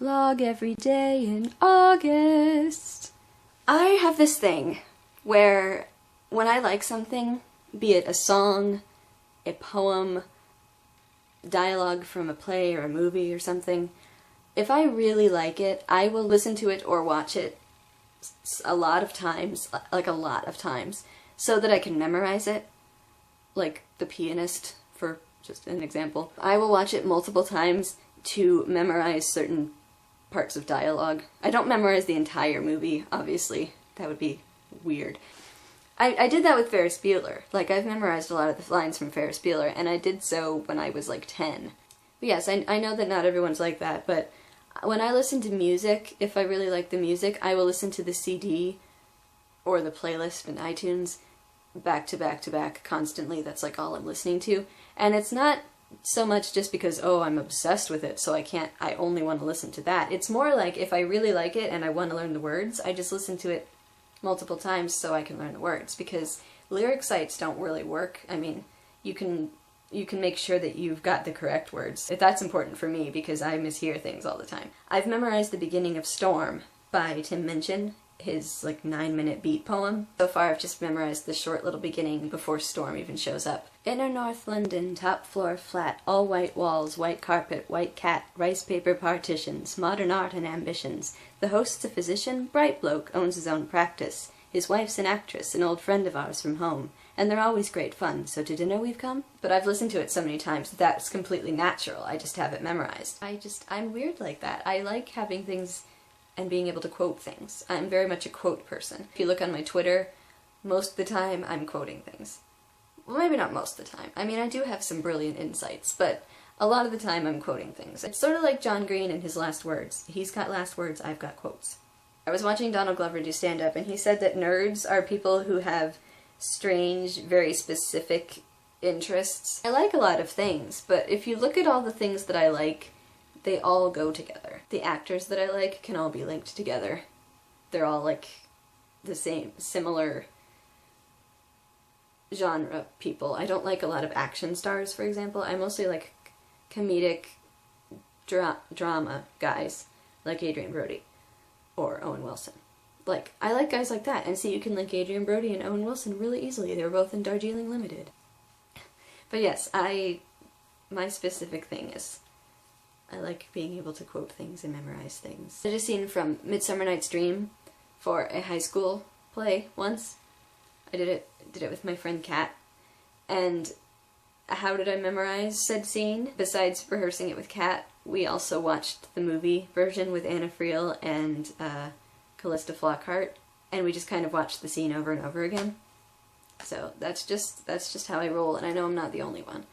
vlog every day in August. I have this thing where when I like something, be it a song, a poem, dialogue from a play or a movie or something, if I really like it, I will listen to it or watch it a lot of times, like a lot of times, so that I can memorize it, like The Pianist, for just an example. I will watch it multiple times to memorize certain parts of dialogue. I don't memorize the entire movie, obviously. That would be weird. I did that with Ferris Bueller. Like, I've memorized a lot of the lines from Ferris Bueller, and I did so when I was like 10. But yes, I know that not everyone's like that, but when I listen to music, if I really like the music, I will listen to the CD or the playlist in iTunes back to back to back constantly. That's like all I'm listening to. And it's not so much just because, oh, I'm obsessed with it, so I only want to listen to that. It's more like if I really like it and I want to learn the words, I just listen to it multiple times so I can learn the words, because lyric sites don't really work. I mean, you can make sure that you've got the correct words. That's important for me because I mishear things all the time. I've memorized the beginning of Storm by Invention, his like 9-minute beat poem. So far I've just memorized the short little beginning before Storm even shows up. Inner North London, top floor flat, all white walls, white carpet, white cat, rice paper partitions, modern art and ambitions. The host's a physician, bright bloke, owns his own practice. His wife's an actress, an old friend of ours from home. And they're always great fun, so to dinner we've come? But I've listened to it so many times that that's completely natural. I just have it memorized. I'm weird like that. I like having things and being able to quote things. I'm very much a quote person. If you look on my Twitter, most of the time I'm quoting things. Well, maybe not most of the time. I mean, I do have some brilliant insights, but a lot of the time I'm quoting things. It's sort of like John Green and his last words. He's got last words, I've got quotes. I was watching Donald Glover do stand-up, and he said that nerds are people who have strange, very specific interests. I like a lot of things, but if you look at all the things that I like, they all go together. The actors that I like can all be linked together. They're all like the same, similar genre people. I don't like a lot of action stars, for example. I mostly like comedic drama guys, like Adrian Brody or Owen Wilson. Like, I like guys like that, and see, you can link Adrian Brody and Owen Wilson really easily. They were both in Darjeeling Limited. But yes, my specific thing is I like being able to quote things and memorize things. I did a scene from Midsummer Night's Dream for a high school play once. I did it with my friend Kat, and how did I memorize said scene? Besides rehearsing it with Kat, we also watched the movie version with Anna Friel and Callista Flockhart, and we just kind of watched the scene over and over again. So that's just how I roll, and I know I'm not the only one.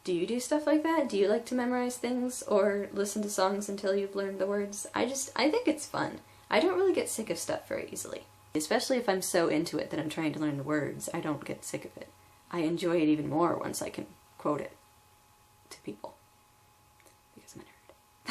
Do you do stuff like that? Do you like to memorize things or listen to songs until you've learned the words? I think it's fun. I don't really get sick of stuff very easily. Especially if I'm so into it that I'm trying to learn the words, I don't get sick of it. I enjoy it even more once I can quote it to people. Because I'm